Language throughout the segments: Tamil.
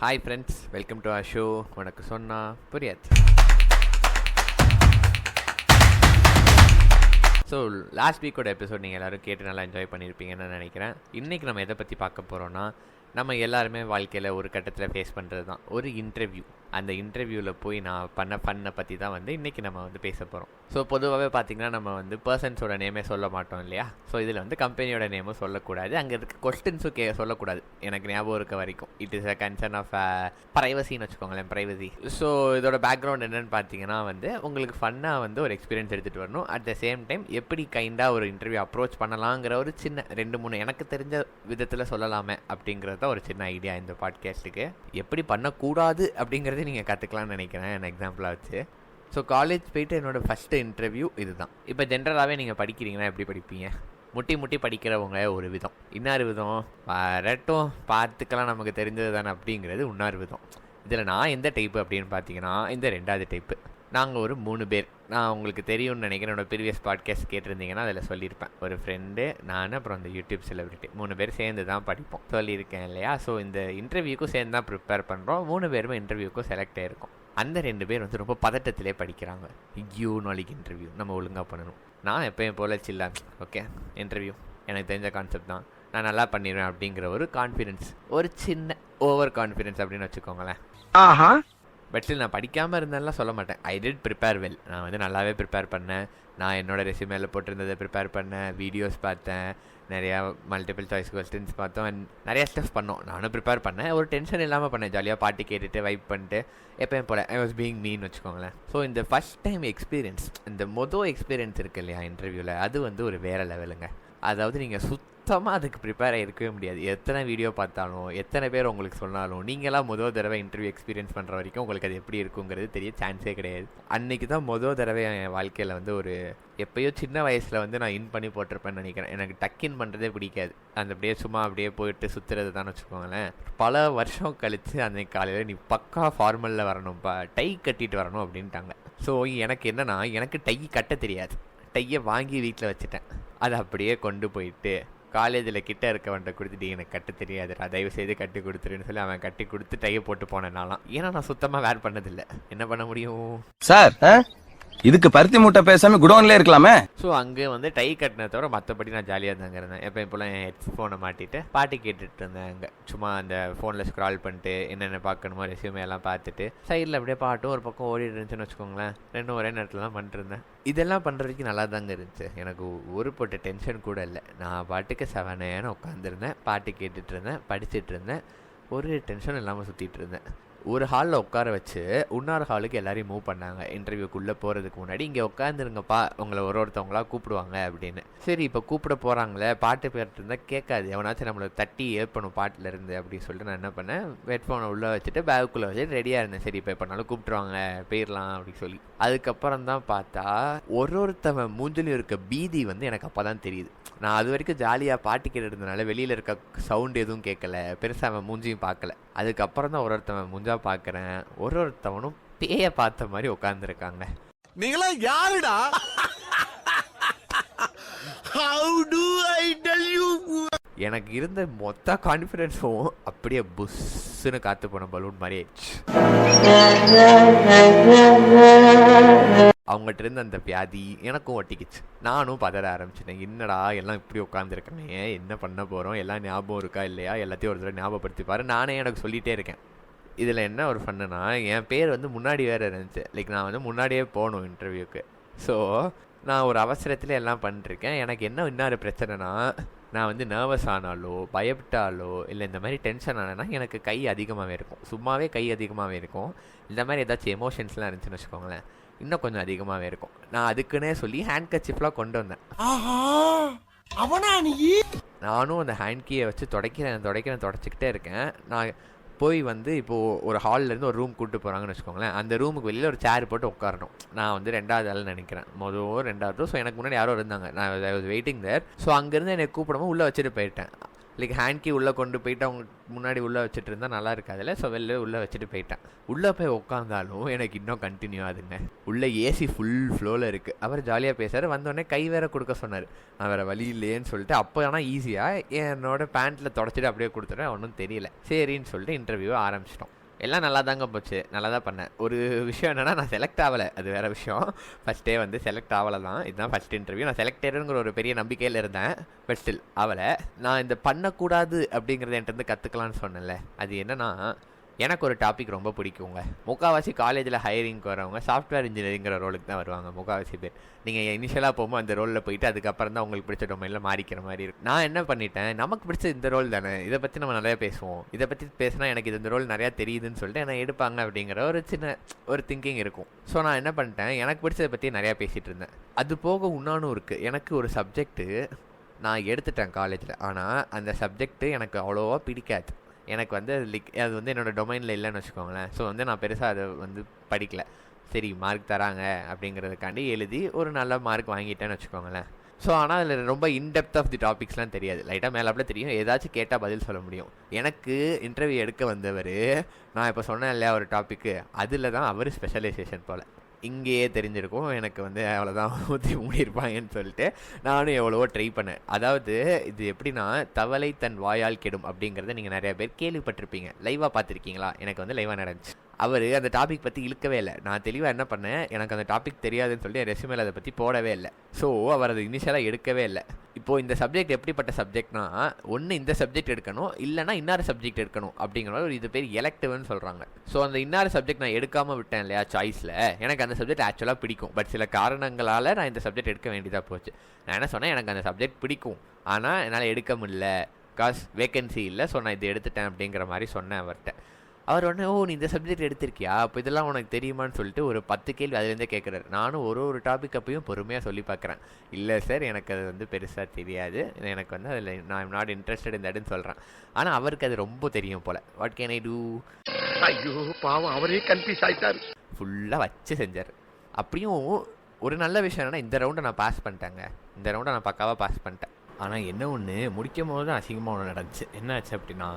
Hi friends, welcome to our show. உனக்கு சொன்னால் புரியாது. ஸோ லாஸ்ட் வீக்கோட எபிசோட் நீங்கள் எல்லோரும் கேட்டு நல்லா என்ஜாய் பண்ணியிருப்பீங்கன்னு நினைக்கிறேன். இன்றைக்கி நம்ம எதை பற்றி பார்க்க போகிறோன்னா, நம்ம எல்லாருமே வாழ்க்கையில் ஒரு கட்டத்தில் ஃபேஸ் பண்ணுறது தான் ஒரு இன்டர்வியூ. அந்த இன்டர்வியூவில் போய் நான் பண்ண ஃபன்னை பற்றி தான் இன்றைக்கி நம்ம பேச போகிறோம். ஸோ பொதுவாகவே பார்த்திங்கன்னா நம்ம பர்சன்ஸோட நேமே சொல்ல மாட்டோம் இல்லையா? ஸோ இதில் கம்பெனியோட நேமும் சொல்லக்கூடாது, அங்கே இருக்க கொஸ்டின்ஸும் சொல்லக்கூடாது. எனக்கு ஞாபகம் இருக்க வரைக்கும் it is a concern of ப்ரைவசின்னு வச்சுக்கோங்களேன், ப்ரைவசி. ஸோ இதோட பேக்ரவுண்ட் என்னென்னு பார்த்தீங்கன்னா உங்களுக்கு ஃபன்னாக ஒரு எக்ஸ்பீரியன்ஸ் எடுத்துகிட்டு வரணும். அட் த சேம் டைம் எப்படி கைண்டாக ஒரு இன்டர்வியூ அப்ரோச் பண்ணலாங்கிற ஒரு சின்ன 2-3 எனக்கு தெரிஞ்ச விதத்தில் சொல்லலாமே அப்படிங்கிறது தான் ஒரு சின்ன ஐடியா இந்த பாட்காஸ்ட்டுக்கு. எப்படி பண்ணக்கூடாது அப்படிங்கிறது நீங்கள் கற்றுக்கலாம்னு நினைக்கிறேன் என் எக்ஸாம்பிளாக வச்சு. ஸோ காலேஜ் போயிட்டு என்னோடய ஃபஸ்ட்டு இன்டர்வியூ இது தான். இப்போ ஜென்ரலாகவே நீங்கள் படிக்கிறீங்கன்னா எப்படி படிப்பீங்க? முட்டி படிக்கிறவங்க ஒரு விதம், இன்னொரு விதம் வரட்டும் பார்த்துக்கலாம் நமக்கு தெரிஞ்சது தானே அப்படிங்கிறது இன்னொரு விதம். இதில் நான் எந்த டைப்பு அப்படின்னு பார்த்தீங்கன்னா இந்த 2வது டைப்பு. நாங்கள் ஒரு 3 பேர், நான் உங்களுக்கு தெரியும்னு நினைக்கிறேன், என்னோடய ப்ரீவியஸ் பாட்காஸ்ட் கேட்டிருந்தீங்கன்னா அதில் சொல்லியிருப்பேன். ஒரு ஃப்ரெண்டு, நான், அப்புறம் அந்த யூடியூப் செலிபிரிட்டி 3 பேர் சேர்ந்து தான் படிப்போம் சொல்லியிருக்கேன் இல்லையா? ஸோ இந்த இன்டர்வியூக்கும் சேர்ந்து தான் ப்ரிப்பேர் பண்ணுறோம். 3 பேருமே இன்டர்வியூக்கும் செலக்ட் ஆகிருக்கும். அந்த 2 பேர் ரொம்ப பதட்டத்திலே படிக்கிறாங்க. ஐயோ நாளைக்கு இன்டர்வியூ, நம்ம ஒழுங்காக பண்ணணும். நான் எப்போயும் போல் சில்லா, ஓகே இன்டர்வியூ எனக்கு தெரிஞ்ச கான்செப்ட் தான், நான் நல்லா பண்ணிடுவேன் அப்படிங்கிற ஒரு கான்ஃபிடென்ஸ், ஒரு சின்ன ஓவர் கான்ஃபிடென்ஸ் அப்படின்னு வச்சுக்கோங்களேன். பட் ஸ்டில் நான் படிக்காமல் இருந்தேன்லாம் சொல்ல மாட்டேன். I did prepare well. நான் நல்லாவே ப்ரிப்பேர் பண்ணேன். நான் என்னோடய ரெஸ்யூமேல போட்டிருந்ததை ப்ரிப்பேர் பண்ணேன், வீடியோஸ் பார்த்தேன், நிறையா மல்டிபிள் சாய்ஸ் கொஸ்டின்ஸ் பார்த்தோம், அண்ட் நிறையா ஸ்டெஃப் பண்ணோம். நானும் ப்ரிப்பேர் பண்ணேன், ஒரு டென்ஷன் இல்லாமல் பண்ணேன். ஜாலியாக பாட்டு கேட்டுட்டு வைப் பண்ணிட்டு எப்போயும் போல ஐ வாஸ் பீயிங் மீன்னு வச்சுக்கோங்களேன். ஸோ இந்த ஃபஸ்ட் டைம் எக்ஸ்பீரியன்ஸ், இந்த எக்ஸ்பீரியன்ஸ் இருக்குது இல்லையா இன்டர்வியூவில், அது ஒரு வேறு லெவலுங்க. அதாவது நீங்கள் சுத்தமாக அதுக்கு ப்ரிப்பேர் ஆகிருக்கவே முடியாது. எத்தனை வீடியோ பார்த்தாலும், எத்தனை பேர் உங்களுக்கு சொன்னாலும், நீங்களாம் தடவை இன்டர்வியூ எக்ஸ்பீரியன்ஸ் பண்ணுற வரைக்கும் உங்களுக்கு அது எப்படி இருக்குங்கிறது தெரிய சான்ஸே கிடையாது. அன்றைக்கி தான் தடவை என் வாழ்க்கையில் ஒரு எப்போயோ சின்ன வயசில் நான் இன் பண்ணி போட்டிருப்பேன்னு நினைக்கிறேன். எனக்கு டக்கின் பண்ணுறதே பிடிக்காது. அந்த அப்படியே சும்மா அப்படியே போயிட்டு சுற்றுறது தான் வச்சுக்கோங்களேன். பல வருஷம் கழித்து அன்றைக்கி காலையில் நீ பக்கா ஃபார்மலில் வரணும்ப்பா, டை கட்டிட்டு வரணும் அப்படின்ட்டாங்க. ஸோ எனக்கு என்னென்னா, எனக்கு டை கட்ட தெரியாது. டையை வாங்கி வீட்டில் வச்சுட்டேன். அதை அப்படியே கொண்டு போயிட்டு காலேஜில் கிட்ட இருக்கவன்ட்ட கொடுத்துட்டு, எனக்கு கட்ட தெரியாதுடா, தயவு செய்து கட்டி கொடுத்துருன்னு சொல்லி அவன் கட்டி கொடுத்து டையை போட்டு போனேன்னாலாம். ஏன்னா நான் சுத்தமாக வேர் பண்ணதில்லை, என்ன பண்ண முடியும் சார்? இதுக்கு பருத்தி மூட்டை பேசாம குடோன்ல இருக்கலாமே. ஸோ அங்கே டை கட்டினதை தவிர மற்றபடி நான் ஜாலியாக தாங்க இருந்தேன். எப்போ போல என் ஹெட்ஃபோனை மாட்டிட்டு பாட்டு கேட்டுட்டு இருந்தேன். அங்கே சும்மா அந்த ஃபோனில் ஸ்க்ரால் பண்ணிட்டு என்னென்ன பார்க்கணுமோ ரெஸ்யூமே எல்லாம் பார்த்துட்டு சைடில் அப்படியே பாட்டும் ஒரு பக்கம் ஓடிட்டு இருந்துச்சுன்னு வச்சுக்கோங்களேன். ரெண்டும் ஒரே நேரத்தில் தான் பண்ணிருந்தேன். இதெல்லாம் பண்ணுறதுக்கு நல்லா தாங்க இருந்துச்சு. எனக்கு ஒரு போட்ட டென்ஷன் கூட இல்லை. நான் பாட்டுக்கு 7 AM உட்காந்துருந்தேன், பாட்டு கேட்டுட்டு இருந்தேன், படிச்சுட்டு இருந்தேன், ஒரு டென்ஷன் இல்லாமல் சுற்றிட்டு இருந்தேன். ஒரு ஹாலில் உட்கார வச்சு இன்னொரு ஹாலுக்கு எல்லாரையும் மூவ் பண்ணாங்க. இன்டர்வியூக்குள்ளே போகிறதுக்கு முன்னாடி இங்கே உட்காந்துருங்கப்பா, உங்களை ஒருத்தவங்களா கூப்பிடுவாங்க அப்படின்னு. சரி இப்போ கூப்பிட போகிறாங்களே, பாட்டு பேர்ட்டு இருந்தால் கேட்காது, எவனாச்சும் நம்மளை தட்டி ஏற்பணும் பாட்டில் இருந்து அப்படின்னு சொல்லிட்டு நான் என்ன பண்ணேன், ஹெட்ஃபோனை உள்ளே வச்சுட்டு பேக்குள்ளே வச்சுட்டு ரெடியாக இருந்தேன். சரி இப்போ எப்போனாலும் கூப்பிட்டுருவாங்க, போயிடலாம் அப்படின்னு சொல்லி. அதுக்கப்புறம் தான் பார்த்தா ஒருத்தவன் மூஞ்சிலையும் இருக்க பீதி எனக்கு அப்போ தான் தெரியுது. நான் அது வரைக்கும் ஜாலியாக பாட்டு கேட்டுருந்தனால வெளியில் இருக்க சவுண்டு எதுவும் கேட்கல, பெருசாக அவன் மூஞ்சியும் பார்க்கல. அதுக்கப்புறம் தான் ஒருத்தவன் மூஞ்சா பார்க்குறேன், ஒருத்தவனும் பேய பார்த்த மாதிரி உட்காந்துருக்காங்க. நீங்களா யாருடா? How do I tell you? எனக்கு இருந்த மொத்த கான்ஃபிடென்ஸும் அப்படியே புஷ்ஷுன்னு காத்து போன பலூன் மாதிரி ஆயிடுச்சு. அவங்ககிட்ட இருந்த அந்த வியாதி எனக்கும் ஒட்டிக்கிச்சு. நானும் பதற ஆரம்பிச்சிட்டேன். என்னடா எல்லாம் இப்படி உட்காந்துருக்கேனே, என்ன பண்ண போகிறோம், எல்லாம் ஞாபகம் இருக்கா இல்லையா, எல்லாத்தையும் ஒரு தடவை ஞாபகப்படுத்திப்பாரு. நானே எனக்கு சொல்லிகிட்டே இருக்கேன். இதில் என்ன ஒரு ஃபன்னுனா, என் பேர் முன்னாடி வேறு இருந்துச்சு. லைக் நான் முன்னாடியே போகணும் இன்டர்வியூக்கு. ஸோ நான் ஒரு அவசரத்தில் எல்லாம் பண்ணிருக்கேன். எனக்கு என்ன இன்னொரு பிரச்சனைனா, நான் நர்வஸ் ஆனாலோ பயப்பட்டாலோ இல்லை இந்த மாதிரி டென்ஷன் ஆனேன்னா எனக்கு கை அதிகமாகவே இருக்கும். சும்மாவே கை அதிகமாகவே இருக்கும். இந்த மாதிரி ஏதாச்சும் எமோஷன்ஸ்லாம் இருந்துச்சுன்னு வச்சுக்கோங்களேன், இன்னும் கொஞ்சம் அதிகமாகவே இருக்கும். நான் அதுக்குன்னே சொல்லி ஹேண்ட் கர்ச்சீஃப்லாம் கொண்டு வந்தேன். நானும் அந்த ஹேண்ட் கீயை வச்சு தொடச்சிக்கிட்டே இருக்கேன். நான் போய் இப்போது ஒரு ஹால்லேருந்து ஒரு ரூம் கூப்பிட்டு போகிறாங்கன்னு வச்சுக்கோங்களேன். அந்த ரூமுக்கு வெளியில் ஒரு சேர் போட்டு உட்காரணும். நான் 2வது ஆள் நினைக்கிறேன், 2வது. ஸோ எனக்கு முன்னாடி யாரோ இருந்தாங்க, நான் வெயிட்டிங் தேர். ஸோ அங்கேருந்து என்னை கூப்பிடாம உள்ளே வச்சுட்டு போயிட்டேன். லைக் ஹேண்ட் கீ உள்ளே கொண்டு போயிட்டு அவங்க முன்னாடி உள்ளே வச்சுட்டு இருந்தால் நல்லா இருக்காதுல்ல. ஸோ வெளில உள்ளே வச்சுட்டு போயிட்டேன். உள்ளே போய் உட்காந்தாலும் எனக்கு இன்னும் கண்டினியூ ஆகுதுங்க. உள்ளே ஏசி ஃபுல் ஃப்ளோவில் இருக்குது. அவர் ஜாலியாக பேசுகிறார். வந்தோடனே கை வேற கொடுக்க சொன்னார். நான் வேறு வழி இல்லையேன்னு சொல்லிட்டு அப்போ ஆனால் ஈஸியாக என்னோட பேண்ட்டில் தொடச்சிட்டு அப்படியே கொடுத்துட்டேன். ஒன்றும் தெரியல. சரின்னு சொல்லிட்டு இன்டர்வியூவை ஆரம்பிச்சிட்டோம். எல்லாம் நல்லா தாங்க போச்சு. நல்லா தான் பண்ணேன். ஒரு விஷயம் என்னென்னா நான் செலக்ட் ஆகலை. அது வேறு விஷயம். ஃபஸ்ட்டே வந்து செலக்ட் ஆகலை தான். இதுதான் ஃபஸ்ட் இன்டர்வியூ. நான் செலக்டடுங்கிற ஒரு பெரிய நம்பிக்கையில் இருந்தேன். பட் ஸ்டில் ஆகலை. நான் இந்த பண்ணக்கூடாது அப்படிங்கிறத என்கிட்ட கற்றுக்கலான்னு சொன்னேன்ல, அது என்னென்னா எனக்கு ஒரு டாபிக் ரொம்ப பிடிக்குங்க. முக்கால்வாசி காலேஜில் ஹையரிங்க்கு வரவங்க சாஃப்ட்வேர் இன்ஜினியரிங்கிற ரோலுக்கு தான் வருவாங்க. முக்கால்வாசி பேர் நீங்கள் இனிஷியலாக போகும்போது அந்த ரோலில் போயிட்டு அதுக்கப்புறம் தான் உங்களுக்கு பிடிச்ச டொமைனில் மாறிக்கிற மாதிரி இருக்கும். நான் என்ன பண்ணிட்டேன், நமக்கு பிடிச்ச இந்த ரோல் தானே, இதை பற்றி நம்ம நிறையா பேசுவோம், இதை பற்றி பேசினா எனக்கு இந்த ரோல் நிறையா தெரியுதுன்னு சொல்லிட்டு என்னை எடுப்பாங்க அப்படிங்கிற ஒரு சின்ன ஒரு திங்கிங் இருக்கும். ஸோ நான் என்ன பண்ணிட்டேன், எனக்கு பிடிச்சதை பற்றி நிறையா பேசிகிட்டு இருந்தேன். அது போக இன்னொன்று இருக்குது. எனக்கு ஒரு சப்ஜெக்ட்டு நான் எடுத்துட்டேன் காலேஜில். ஆனால் அந்த சப்ஜெக்ட்டு எனக்கு அவ்வளோவா பிடிக்காது. எனக்கு வந்து அது வந்து என்னோடய டொமைனில் இல்லைன்னு வச்சுக்கோங்களேன். ஸோ வந்து நான் பெருசாக அதை வந்து படிக்கலை. சரி மார்க் தராங்க அப்படிங்கிறதுக்காண்டி எழுதி ஒரு நல்ல மார்க் வாங்கிட்டேன்னு வச்சுக்கோங்களேன். ஸோ ஆனால் அதில் ரொம்ப இன்டெப்த் ஆஃப் தி டாபிக்ஸ்லாம் தெரியாது. லைட்டாக மேலாப்பில் தெரியும். ஏதாச்சும் கேட்டால் பதில் சொல்ல முடியும். எனக்கு இன்டர்வியூ எடுக்க வந்தவர், நான் இப்போ சொன்னேன் இல்லையா ஒரு டாப்பிக்கு, அதில் தான் அவர் ஸ்பெஷலைசேஷன் போல். இங்கேயே தெரிஞ்சிருக்கும் எனக்கு வந்து அவ்வளோதான் ஊற்றி மூடியிருப்பாங்கன்னு சொல்லிட்டு நானும் எவ்வளவோ ட்ரை பண்ணேன். அதாவது இது எப்படின்னா, தவளை தன் வாயால் கெடும் அப்படிங்கிறத நீங்கள் நிறையா பேர் கேள்விப்பட்டிருப்பீங்க. லைவாக பார்த்துருக்கீங்களா? எனக்கு வந்து லைவாக நடந்துச்சு. அவர் அந்த டாபிக் பற்றி இழுக்கவே இல்லை. நான் தெளிவாக என்ன பண்ணேன், எனக்கு அந்த டாபிக் தெரியாதுன்னு சொல்லிட்டு என் ரெஸ்யூமேல அதை பற்றி போடவே இல்லை. ஸோ அவர் அதை இனிஷியலாக எடுக்கவே இல்லை. இப்போது இந்த சப்ஜெக்ட் எப்படிப்பட்ட சப்ஜெக்ட்னா, ஒன்று இந்த சப்ஜெக்ட் எடுக்கணும், இல்லைனா இன்னொரு சப்ஜெக்ட் எடுக்கணும் அப்படிங்கிற ஒரு இது பேர் எலெக்டிவ்னு சொல்கிறாங்க. ஸோ அந்த இன்னொரு சப்ஜெக்ட் நான் எடுக்காமல் விட்டேன் இல்லையா சாய்ஸில், எனக்கு அந்த சப்ஜெக்ட் ஆக்சுவலாக பிடிக்கும். பட் சில காரணங்களால் நான் இந்த சப்ஜெக்ட் எடுக்க வேண்டியதாக போச்சு. நான் என்ன சொன்னேன், எனக்கு அந்த சப்ஜெக்ட் பிடிக்கும், ஆனால் என்னால் எடுக்க முடியல, காஸ் வேக்கன்சி இல்லை, ஸோ நான் இதை எடுத்துட்டேன் அப்படிங்கிற மாதிரி சொன்னேன் அவர்கிட்ட. அவர் உடனே, ஓ நீ இந்த சப்ஜெக்ட் எடுத்திருக்கியா, அப்போ இதெல்லாம் உனக்கு தெரியுமான்னு சொல்லிட்டு ஒரு 10 கேள்வி அதுலேருந்தே கேட்குறாரு. நானும் ஒரு டாபிக் அப்பையும் பொறுமையாக சொல்லி பார்க்குறேன். இல்லை சார் எனக்கு அது வந்து பெருசாக தெரியாது, எனக்கு வந்து அதில் நான் நாட் இன்ட்ரெஸ்டட் இந்த இடம்னு சொல்கிறேன். ஆனால் அவருக்கு அது ரொம்ப தெரியும் போல். What can I do? ஐயோ பாவம், அவரே கன்ஃபியூஸ் ஆயிட்டார். ஃபுல்லாக வச்சு செஞ்சார். அப்படியும் ஒரு நல்ல விஷயம் என்னென்னா, இந்த ரவுண்டை நான் பாஸ் பண்ணிட்டேங்க. இந்த ரவுண்டை நான் பக்காவாக பாஸ் பண்ணிட்டேன். ஆனால் என்ன ஒன்று, முடிக்கும் போது தான் அசிங்கமாக ஒன்று நடந்துச்சு. என்ன ஆச்சு அப்படின்னா,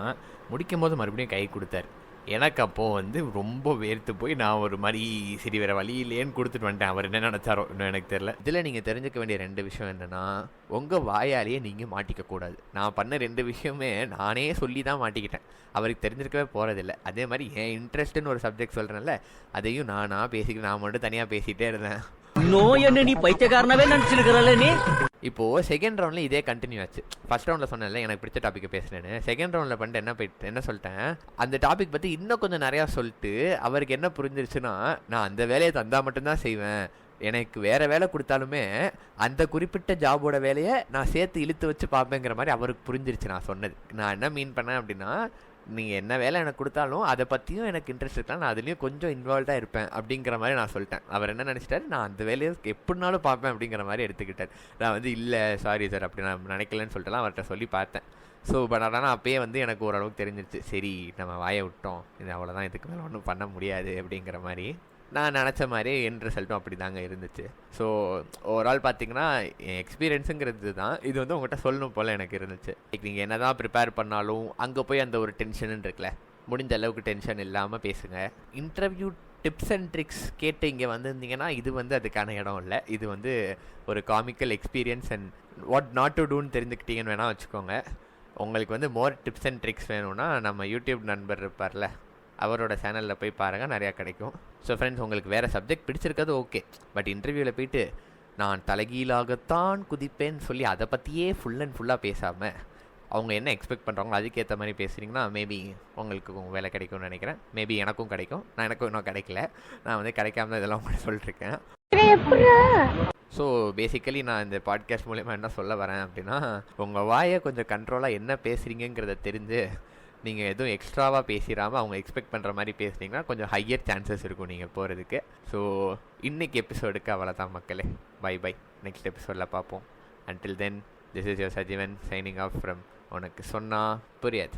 முடிக்கும் போது மறுபடியும் கை கொடுத்தாரு. எனக்கு அப்போது வந்து ரொம்ப வேர்த்து போய் நான் ஒரு மாதிரி சரி வேறு வழி இல்லையேன்னு கொடுத்துட்டு வந்துட்டேன். அவர் என்ன நினச்சாரோ இன்னும் எனக்கு தெரியல. இதில் நீங்கள் தெரிஞ்சுக்க வேண்டிய 2 விஷயம் என்னென்னா, உங்கள் வாயாலேயே நீங்கள் மாட்டிக்கக்கூடாது. நான் பண்ண 2 விஷயமே நானே சொல்லி தான் மாட்டிக்கிட்டேன். அவருக்கு தெரிஞ்சிருக்கவே போகிறதில்ல. அதே மாதிரி என் இன்ட்ரெஸ்ட்டுன்னு ஒரு சப்ஜெக்ட் சொல்கிறேன்ல, அதையும் நான் பேசிக்கிட்டு நான் மட்டும் தனியாக பேசிகிட்டே இருந்தேன். நோயன்னு நீ பைத்தியக்காரனவே நினைச்சிருக்கிறல்ல நீ. இப்போது செகண்ட் ரவுண்டில் இதே கண்டினியூ ஆச்சு. ஃபர்ஸ்ட் ரவுண்டில் சொன்னேன்ல எனக்கு பிடிச்ச டாப்பிக்கை பேசுனேன்னு. செகண்ட் ரவுண்டில் பண்ணிட்டு என்ன சொல்லிட்டேன், அந்த டாபிக் பற்றி இன்னும் கொஞ்சம் நிறையா சொல்லிட்டு அவருக்கு என்ன புரிஞ்சிருச்சுன்னா, நான் அந்த வேலையை தந்தால் மட்டும்தான் செய்வேன், எனக்கு வேறு வேலை கொடுத்தாலுமே அந்த குறிப்பிட்ட ஜாபோட வேலையை நான் சேர்த்து இழுத்து வச்சு பார்ப்பேங்கிற மாதிரி அவருக்கு புரிஞ்சிருச்சு நான் சொன்னது. நான் என்ன மீன் பண்ணேன் அப்படின்னா, நீங்கள் என்ன வேலை எனக்கு கொடுத்தாலும் அதை பற்றியும் எனக்கு இன்ட்ரெஸ்ட் இருக்கலாம், நான் அதுலேயும் கொஞ்சம் இன்வால்வ்டாக இருப்பேன் அப்படிங்கிற மாதிரி நான் சொல்லிட்டேன். அவர் என்ன நினச்சிட்டாரு, நான் அந்த வேலையை எப்படினாலும் பார்ப்பேன் அப்படிங்கிற மாதிரி எடுத்துக்கிட்டார். நான் வந்து இல்லை சாரி சார் அப்படி நான் நினைக்கலன்னு சொல்லிட்டுலாம் அவர்கிட்ட சொல்லி பார்த்தேன். ஸோ பட் ஆனால் அப்பயே வந்து எனக்கு ஓரளவுக்கு தெரிஞ்சிருச்சு, சரி நம்ம வாயை விட்டோம், இது அவ்வளோதான், இதுக்கு மேலே ஒன்றும் பண்ண முடியாது அப்படிங்கிற மாதிரி. நான் நினச்ச மாதிரி என் ரிசல்ட்டும் அப்படி தாங்க இருந்துச்சு. ஸோ ஓவரால் பார்த்தீங்கன்னா என் எக்ஸ்பீரியன்ஸுங்கிறது தான் இது வந்து உங்கள்கிட்ட சொல்லணும் போல் எனக்கு இருந்துச்சு. நீங்கள் என்ன தான் ப்ரிப்பேர் பண்ணாலும் அங்கே போய் அந்த ஒரு டென்ஷன் இருக்குல்ல, முடிஞ்ச அளவுக்கு டென்ஷன் இல்லாமல் பேசுங்க. இன்டர்வியூ டிப்ஸ் அண்ட் ட்ரிக்ஸ் கேட்டு இங்கே வந்திருந்தீங்கன்னா இது வந்து அதுக்கான இடம் இல்லை. இது வந்து ஒரு comical experience and what not to டூன்னு தெரிஞ்சுக்கிட்டீங்கன்னு வேணால் வச்சுக்கோங்க. உங்களுக்கு வந்து மோர் டிப்ஸ் அண்ட் ட்ரிக்ஸ் வேணும்னா நம்ம யூடியூப் நண்பர் இருப்பார்ல, அவரோட சேனலில் போய் பாருங்கள், நிறையா கிடைக்கும். ஸோ ஃப்ரெண்ட்ஸ், உங்களுக்கு வேறு சப்ஜெக்ட் பிடிச்சிருக்கிறது ஓகே, பட் இன்டர்வியூவில் போய்ட்டு நான் தலைகீழாகத்தான் குதிப்பேன்னு சொல்லி அதை பற்றியே ஃபுல் அண்ட் ஃபுல்லாக பேசாமல் அவங்க என்ன எக்ஸ்பெக்ட் பண்ணுறாங்களோ அதுக்கேற்ற மாதிரி பேசுகிறீங்கன்னா மேபி உங்களுக்கு வேலை கிடைக்கும்னு நினைக்கிறேன். மேபி எனக்கும் கிடைக்கும். எனக்கும் இன்னும் கிடைக்கல, நான் வந்து கிடைக்காம தான் இதெல்லாம் உங்களுக்கு சொல்லிட்டுருக்கேன். ஸோ பேசிக்கலி நான் இந்த பாட்காஸ்ட் மூலமா என்ன சொல்ல வரேன் அப்படின்னா, உங்கள் வாயை கொஞ்சம் கண்ட்ரோலாக என்ன பேசுகிறீங்கிறத தெரிஞ்சு நீங்கள் எதுவும் எக்ஸ்ட்ராவாக பேசிடாமல் அவங்க எக்ஸ்பெக்ட் பண்ணுற மாதிரி பேசுனீங்கன்னா கொஞ்சம் ஹையர் சான்சஸ் இருக்கும் நீங்கள் போகிறதுக்கு. ஸோ இன்றைக்கி எபிசோடுக்கு அவ்வளோதான் மக்களே. பை பை, நெக்ஸ்ட் எபிசோடில் பார்ப்போம். Until then, this is your Sajeevan signing off from உனக்கு சொன்னால் புரியாது.